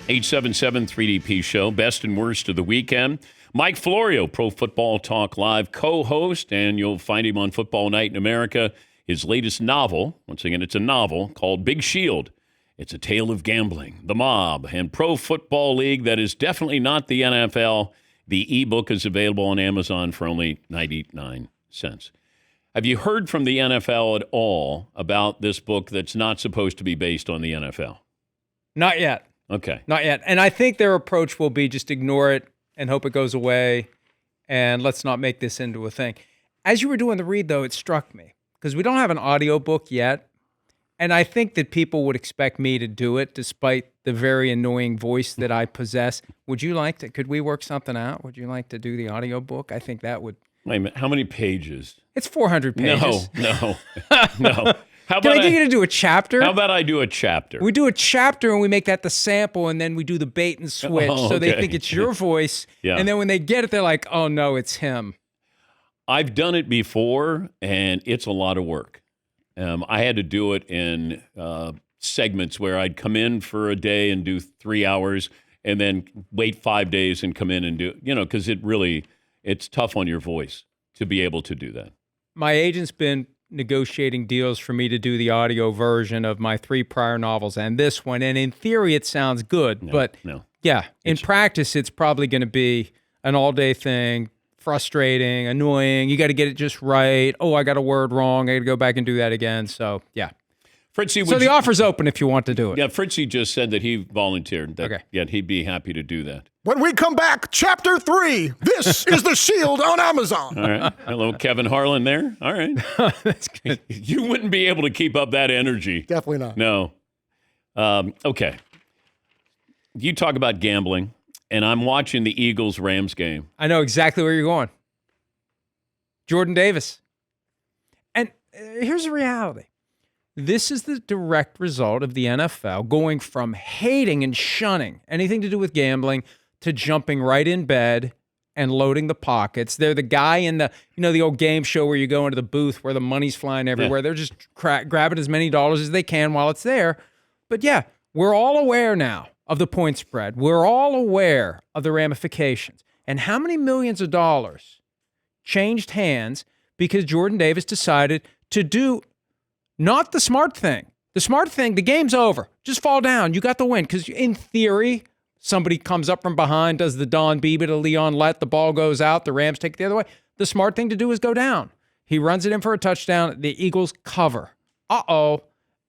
877-3DP Show, best and worst of the weekend. Mike Florio, Pro Football Talk Live co-host, and you'll find him on Football Night in America. His latest novel, once again, it's a novel called Big Shield. It's a tale of gambling, the mob, and Pro Football League that is definitely not the NFL. The ebook is available on Amazon for only 99 cents. Have you heard from the NFL at all about this book that's not supposed to be based on the NFL? Not yet. Okay. Not yet. And I think their approach will be just ignore it and hope it goes away, and let's not make this into a thing. As you were doing the read, though, it struck me, because we don't have an audiobook yet, and I think that people would expect me to do it despite the very annoying voice that I possess. Would you like to, could we work something out? Would you like to do the audiobook? I think that would. Wait a minute, how many pages? It's 400 pages. No. How Can about I get you to do a chapter? How about I do a chapter? We do a chapter and we make that the sample, and then we do the bait and switch, so they okay. think it's your voice. Yeah. And then when they get it, they're like, oh, no, it's him. I've done it before, and it's a lot of work. I had to do it in segments where I'd come in for a day and do 3 hours, and then wait 5 days and come in and do, because it's tough on your voice to be able to do that. My agent's been negotiating deals for me to do the audio version of my 3 prior novels and this one. And in theory, it sounds good. In practice, it's probably going to be an all-day thing, frustrating, annoying. You got to get it just right. Oh, I got a word wrong. I got to go back and do that again. So, yeah. Fritzy, so the offer's open if you want to do it. Yeah, Fritzy just said that he volunteered. Okay. Yeah, he'd be happy to do that. When we come back, Chapter 3. This is The Shield on Amazon. All right. Hello, Kevin Harlan there. All right. That's good. You wouldn't be able to keep up that energy. Definitely not. No. Okay. You talk about gambling, and I'm watching the Eagles-Rams game. I know exactly where you're going. Jordan Davis. And here's the reality. This is the direct result of the NFL going from hating and shunning anything to do with gambling to jumping right in bed and loading the pockets. They're the guy in the, the old game show where you go into the booth where the money's flying everywhere. Yeah. They're just grabbing as many dollars as they can while it's there. But yeah, we're all aware now of the point spread. We're all aware of the ramifications. And how many millions of dollars changed hands because Jordan Davis decided to do not the smart thing. The smart thing, the game's over. Just fall down. You got the win. Because in theory, somebody comes up from behind, does the Don Beebe to Leon Lett, the ball goes out, the Rams take it the other way. The smart thing to do is go down. He runs it in for a touchdown. The Eagles cover. Uh-oh.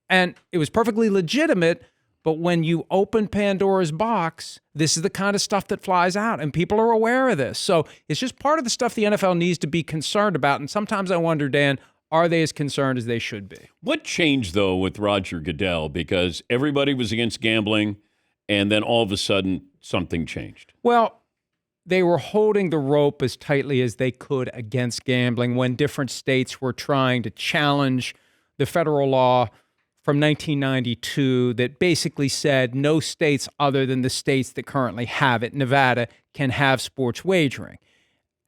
And it was perfectly legitimate, but when you open Pandora's box, this is the kind of stuff that flies out, and people are aware of this. So it's just part of the stuff the NFL needs to be concerned about. And sometimes I wonder, Dan, are they as concerned as they should be? What changed, though, with Roger Goodell? Because everybody was against gambling, and then all of a sudden, something changed. Well, they were holding the rope as tightly as they could against gambling when different states were trying to challenge the federal law from 1992 that basically said no states other than the states that currently have it, Nevada, can have sports wagering.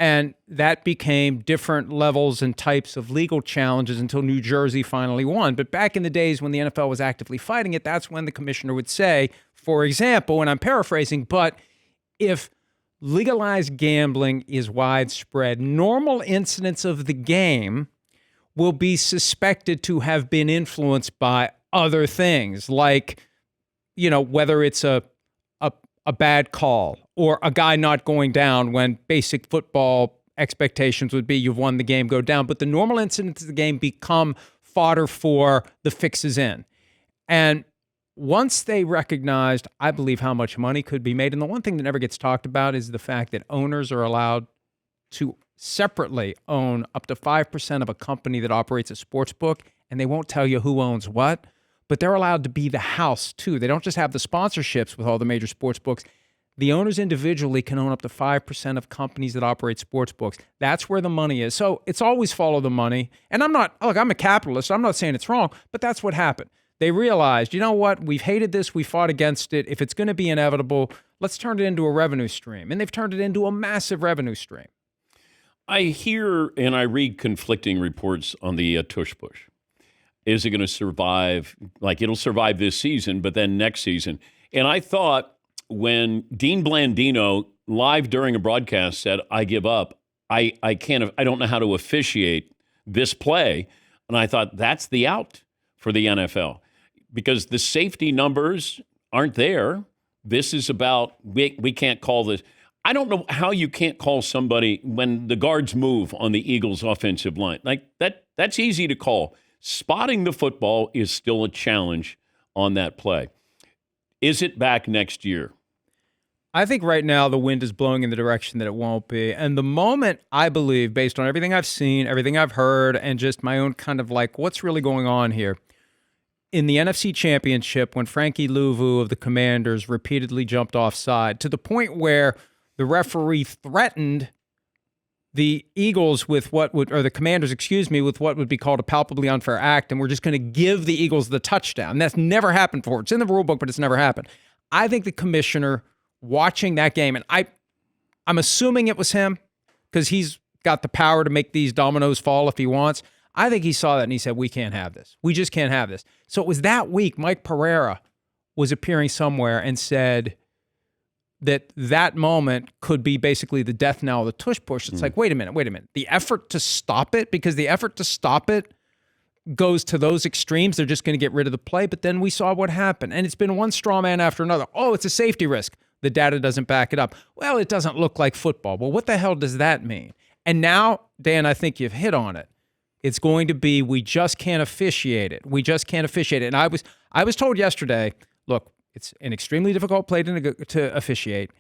And that became different levels and types of legal challenges until New Jersey finally won. But back in the days when the NFL was actively fighting it, that's when the commissioner would say, for example, and I'm paraphrasing, but if legalized gambling is widespread, normal incidents of the game will be suspected to have been influenced by other things, like, whether it's a bad call or a guy not going down when basic football expectations would be you've won the game, go down. But the normal incidents of the game become fodder for the fixes in. And once they recognized, I believe, how much money could be made, and the one thing that never gets talked about is the fact that owners are allowed to separately own up to 5% of a company that operates a sports book, and they won't tell you who owns what, but they're allowed to be the house too. They don't just have the sponsorships with all the major sports books. The owners individually can own up to 5% of companies that operate sports books. That's where the money is. So it's always follow the money. And I'm a capitalist. I'm not saying it's wrong, but that's what happened. They realized, you know what? We've hated this. We fought against it. If it's going to be inevitable, let's turn it into a revenue stream. And they've turned it into a massive revenue stream. I hear and I read conflicting reports on the tush push. Is it going to survive? Like, it'll survive this season, but then next season. And I thought when Dean Blandino live during a broadcast said, "I give up. I don't know how to officiate this play." And I thought that's the out for the NFL because the safety numbers aren't there. This is about we can't call this. I don't know how you can't call somebody when the guards move on the Eagles' offensive line. Like that's easy to call. Spotting the football is still a challenge on that play. Is it back next year? I think right now the wind is blowing in the direction that it won't be. And the moment I believe, based on everything I've seen, everything I've heard, and just my own kind of like what's really going on here, in the NFC Championship when Frankie Louvu of the Commanders repeatedly jumped offside to the point where the referee threatened the Eagles with the Commanders, with what would be called a palpably unfair act, and we're just going to give the Eagles the touchdown. That's never happened before. It's in the rule book, but it's never happened. I think the commissioner watching that game, and I'm assuming it was him because he's got the power to make these dominoes fall if he wants. I think he saw that and he said, we can't have this. We just can't have this. So it was that week Mike Pereira was appearing somewhere and said that moment could be basically the death knell of the tush push. It's like, wait a minute. The effort to stop it, because the effort to stop it goes to those extremes. They're just going to get rid of the play. But then we saw what happened. And it's been one straw man after another. Oh, it's a safety risk. The data doesn't back it up. Well, it doesn't look like football. Well, what the hell does that mean? And now, Dan, I think you've hit on it. It's going to be, we just can't officiate it. We just can't officiate it. And I was told yesterday, look, it's an extremely difficult play to officiate,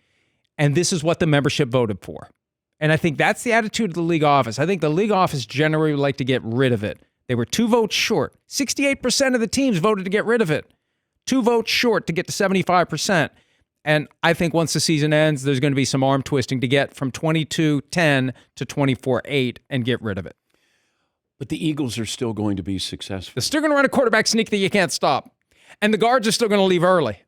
and this is what the membership voted for. And I think that's the attitude of the league office. I think the league office generally would like to get rid of it. They were 2 votes short. 68% of the teams voted to get rid of it. 2 votes short to get to 75%. And I think once the season ends, there's going to be some arm twisting to get from 22-10 to 24-8 and get rid of it. But the Eagles are still going to be successful. They're still going to run a quarterback sneak that you can't stop. And the guards are still going to leave early.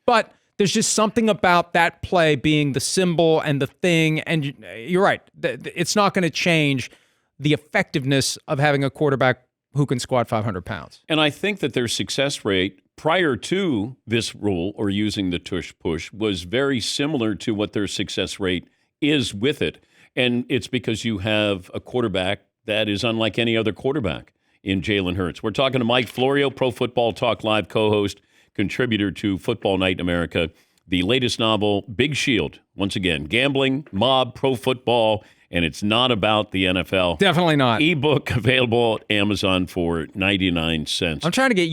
But there's just something about that play being the symbol and the thing. And you're right. It's not going to change the effectiveness of having a quarterback who can squat 500 pounds. And I think that their success rate prior to this rule or using the tush push was very similar to what their success rate is with it. And it's because you have a quarterback that is unlike any other quarterback in Jalen Hurts. We're talking to Mike Florio, Pro Football Talk Live co-host, contributor to Football Night in America. The latest novel, Big Shield. Once again, gambling, mob, pro football, and it's not about the NFL. Definitely not. Ebook available at Amazon for 99 cents. I'm trying to get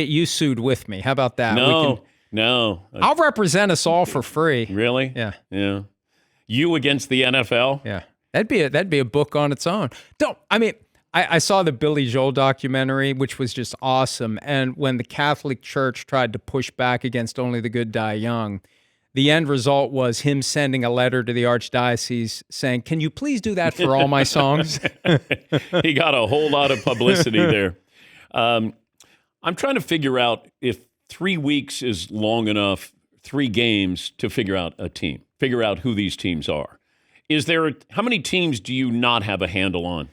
you sued with me. How about that? No. I'll represent us all for free. Really? Yeah. You against the NFL? Yeah. That'd be a book on its own. I saw the Billy Joel documentary, which was just awesome. And when the Catholic Church tried to push back against Only the Good Die Young, the end result was him sending a letter to the archdiocese saying, "Can you please do that for all my songs?" He got a whole lot of publicity there. I'm trying to figure out if 3 weeks is long enough, 3 games to figure out a team, figure out who these teams are. How many teams do you not have a handle on?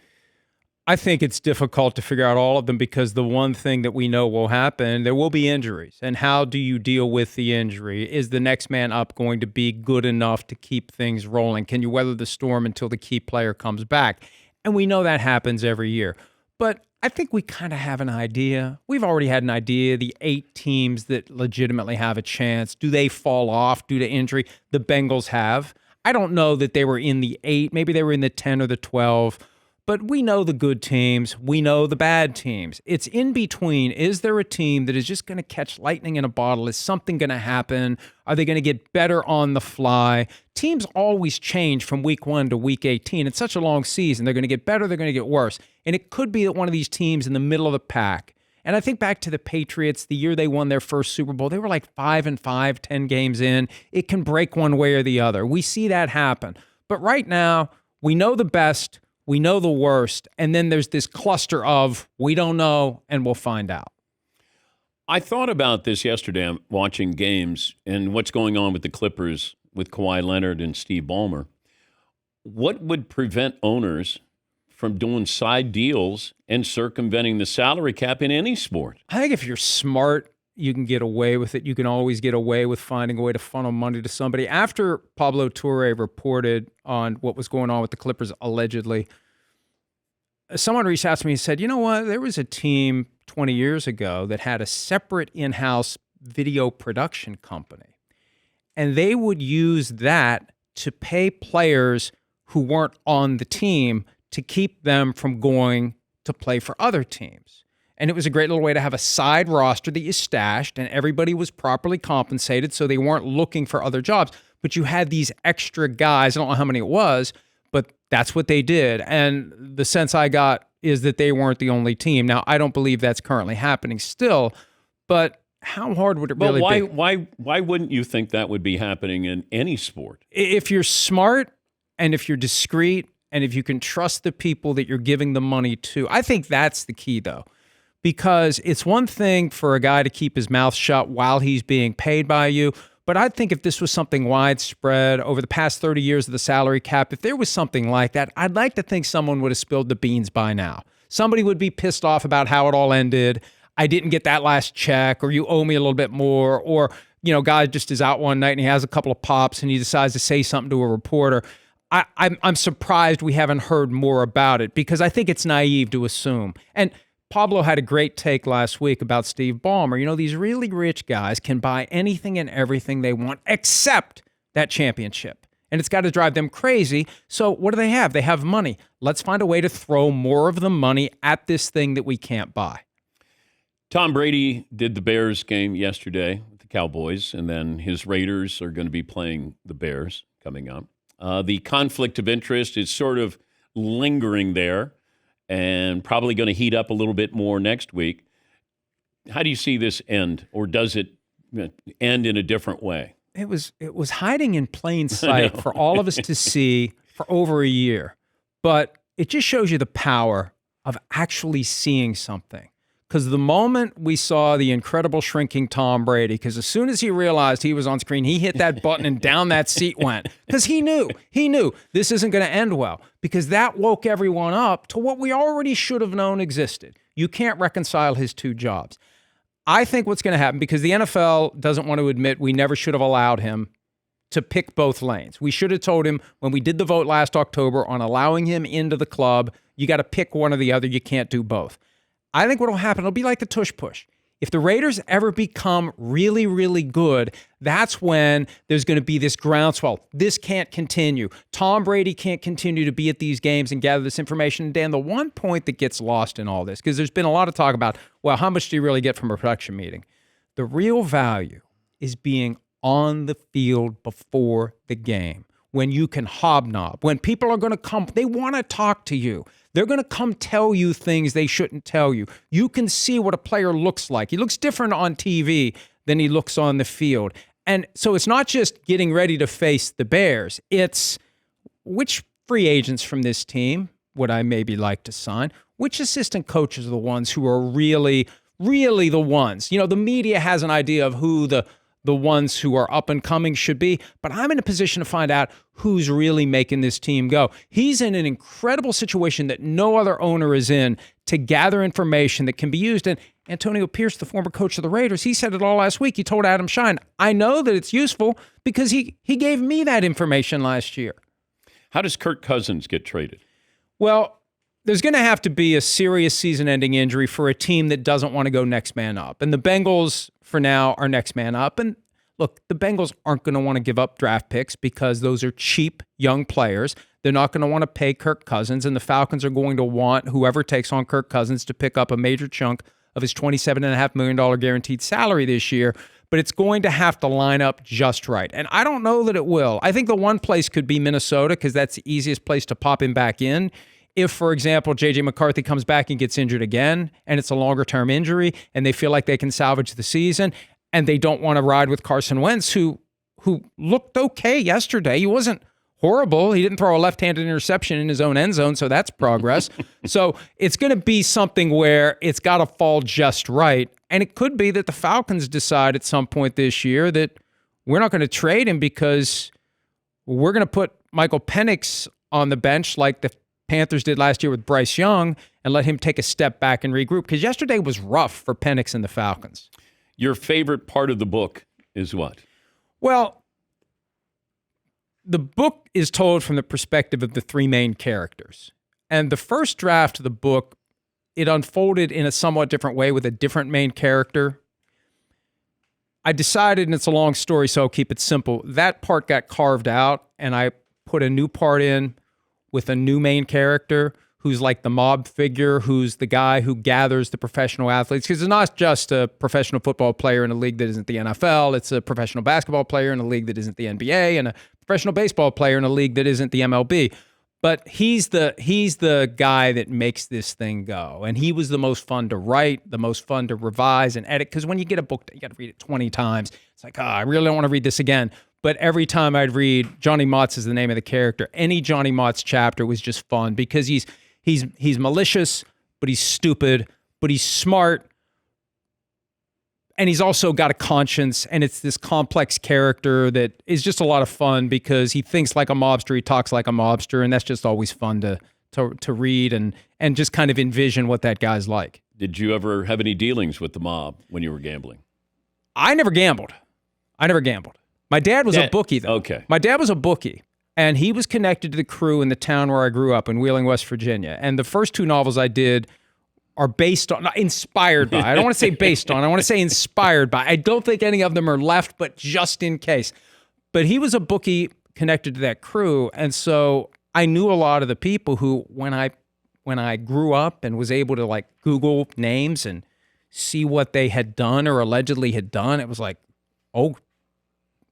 I think it's difficult to figure out all of them because the one thing that we know will happen, there will be injuries. And how do you deal with the injury? Is the next man up going to be good enough to keep things rolling? Can you weather the storm until the key player comes back? And we know that happens every year. But I think we kind of have an idea. We've already had an idea. The 8 teams that legitimately have a chance, do they fall off due to injury? The Bengals have. I don't know that they were in the 8. Maybe they were in the 10 or the 12. But we know the good teams. We know the bad teams. It's in between. Is there a team that is just going to catch lightning in a bottle? Is something going to happen? Are they going to get better on the fly? Teams always change from week 1 to week 18. It's such a long season. They're going to get better. They're going to get worse. And it could be that one of these teams in the middle of the pack. And I think back to the Patriots, the year they won their first Super Bowl, they were like 5-5, 10 games in. It can break one way or the other. We see that happen. But right now, we know the best. We know the worst, and then there's this cluster of we don't know, and we'll find out. I thought about this yesterday. I'm watching games and what's going on with the Clippers with Kawhi Leonard and Steve Ballmer. What would prevent owners from doing side deals and circumventing the salary cap in any sport? I think if you're smart you can get away with it. You can always get away with finding a way to funnel money to somebody. After Pablo Torre reported on what was going on with the Clippers, allegedly, someone reached out to me and said, you know what, there was a team 20 years ago that had a separate in-house video production company. And they would use that to pay players who weren't on the team to keep them from going to play for other teams. And it was a great little way to have a side roster that you stashed, and everybody was properly compensated so they weren't looking for other jobs. But you had these extra guys. I don't know how many it was, but that's what they did. And the sense I got is that they weren't the only team. Now, I don't believe that's currently happening still, but how hard would it really be? Why wouldn't you think that would be happening in any sport? If you're smart and if you're discreet and if you can trust the people that you're giving the money to, I think that's the key, though. Because it's one thing for a guy to keep his mouth shut while he's being paid by you. But I think if this was something widespread over the past 30 years of the salary cap, if there was something like that, I'd like to think someone would have spilled the beans by now. Somebody would be pissed off about how it all ended. I didn't get that last check, or you owe me a little bit more, or, guy just is out one night and he has a couple of pops and he decides to say something to a reporter. I'm surprised we haven't heard more about it, because I think it's naive to assume. And Pablo had a great take last week about Steve Ballmer. These really rich guys can buy anything and everything they want except that championship. And it's got to drive them crazy. So what do they have? They have money. Let's find a way to throw more of the money at this thing that we can't buy. Tom Brady did the Bears game yesterday with the Cowboys, and then his Raiders are going to be playing the Bears coming up. The conflict of interest is sort of lingering there, and probably going to heat up a little bit more next week. How do you see this end, or does it end in a different way? It was hiding in plain sight for all of us to see for over a year. But it just shows you the power of actually seeing something. Because the moment we saw the incredible shrinking Tom Brady, because as soon as he realized he was on screen, he hit that button and down that seat went. Because he knew this isn't going to end well. Because that woke everyone up to what we already should have known existed. You can't reconcile his two jobs. I think what's going to happen, because the NFL doesn't want to admit we never should have allowed him to pick both lanes. We should have told him when we did the vote last October on allowing him into the club, you got to pick one or the other. You can't do both. I think what will happen, it'll be like the tush push. If the Raiders ever become really, really good, that's when there's going to be this groundswell. This can't continue. Tom Brady can't continue to be at these games and gather this information. And Dan, the one point that gets lost in all this, because there's been a lot of talk about, well, how much do you really get from a production meeting? The real value is being on the field before the game, when you can hobnob, when people are going to come, they want to talk to you. They're going to come tell you things they shouldn't tell you. You can see what a player looks like. He looks different on TV than he looks on the field. And so it's not just getting ready to face the Bears. It's which free agents from this team would I maybe like to sign? Which assistant coaches are the ones who are really, really the ones? The media has an idea of who the ones who are up and coming should be, but I'm in a position to find out who's really making this team go. He's in an incredible situation that no other owner is in to gather information that can be used. And Antonio Pierce, the former coach of the Raiders, he said it all last week. He told Adam Shine, I know that it's useful because he gave me that information last year. How does Kirk Cousins get traded? Well, there's going to have to be a serious season-ending injury for a team that doesn't want to go next man up. And the Bengals, for now, are next man up. And look, the Bengals aren't going to want to give up draft picks because those are cheap young players. They're not going to want to pay Kirk Cousins, and the Falcons are going to want whoever takes on Kirk Cousins to pick up a major chunk of his $27.5 million guaranteed salary this year. But it's going to have to line up just right. And I don't know that it will. I think the one place could be Minnesota, because that's the easiest place to pop him back in. If, for example, J.J. McCarthy comes back and gets injured again, and it's a longer-term injury, and they feel like they can salvage the season, and they don't want to ride with Carson Wentz, who looked okay yesterday. He wasn't horrible. He didn't throw a left-handed interception in his own end zone, so that's progress. So it's going to be something where it's got to fall just right, and it could be that the Falcons decide at some point this year that we're not going to trade him because we're going to put Michael Penix on the bench like the Panthers did last year with Bryce Young and let him take a step back and regroup, because yesterday was rough for Penix and the Falcons. Your favorite part of the book is what? Well, the book is told from the perspective of the three main characters. And the first draft of the book, it unfolded in a somewhat different way with a different main character. I decided, and it's a long story, so I'll keep it simple, that part got carved out, and I put a new part in with a new main character who's like the mob figure, who's the guy who gathers the professional athletes. Because it's not just a professional football player in a league that isn't the NFL. It's a professional basketball player in a league that isn't the NBA, and a professional baseball player in a league that isn't the MLB. But he's the guy that makes this thing go. And he was the most fun to write, the most fun to revise and edit. Because when you get a book, you got to read it 20 times. It's like, I really don't want to read this again. But every time I'd read, Johnny Motz is the name of the character. Any Johnny Motz chapter was just fun because he's malicious, but he's stupid, but he's smart. And he's also got a conscience, and it's this complex character that is just a lot of fun because he thinks like a mobster, he talks like a mobster, and that's just always fun to read and just kind of envision what that guy's like. Did you ever have any dealings with the mob when you were gambling? I never gambled. My dad was a bookie, though. Okay. My dad was a bookie, and he was connected to the crew in the town where I grew up in Wheeling, West Virginia. And the first two novels I did are based on, not inspired by. I don't want to say based on. I want to say inspired by. I don't think any of them are left, but just in case. But he was a bookie connected to that crew, and so I knew a lot of the people who, when I grew up and was able to like Google names and see what they had done or allegedly had done, it was like, oh,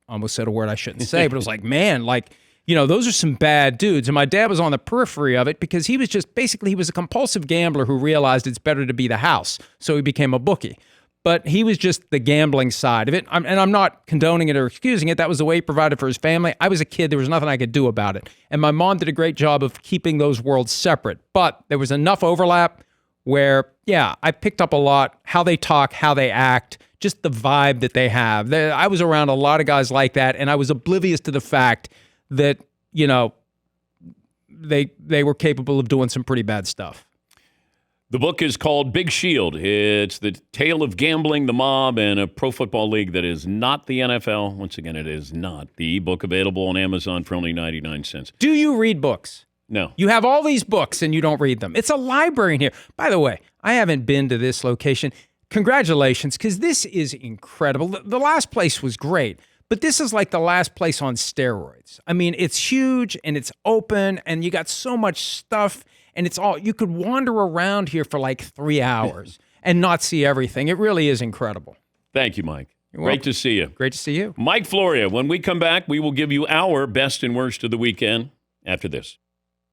I almost said a word I shouldn't say, but it was like, man, like, you know, those are some bad dudes. And my dad was on the periphery of it because he was just, basically, he was a compulsive gambler who realized it's better to be the house. So he became a bookie. But he was just the gambling side of it. And I'm not condoning it or excusing it. That was the way he provided for his family. I was a kid. There was nothing I could do about it. And my mom did a great job of keeping those worlds separate. But there was enough overlap where, yeah, I picked up a lot, how they talk, how they act, just the vibe that they have. I was around a lot of guys like that, and I was oblivious to the fact that, you know, they were capable of doing some pretty bad stuff. The book is called Big Shield. It's the tale of gambling, the mob, and a pro football league that is not the NFL. Once again, it is not. The ebook available on Amazon for only 99 cents. Do you read books? No. You have all these books and you don't read them. It's a library in here. By the way, I haven't been to this location. Congratulations, because this is incredible. The last place was great, but this is like the last place on steroids. I mean, it's huge and it's open and you got so much stuff and it's all, you could wander around here for like 3 hours and not see everything. It really is incredible. Thank you, Mike. You're Great welcome. to see you. Great to see you. Mike Florio. When we come back, we will give you our best and worst of the weekend after this.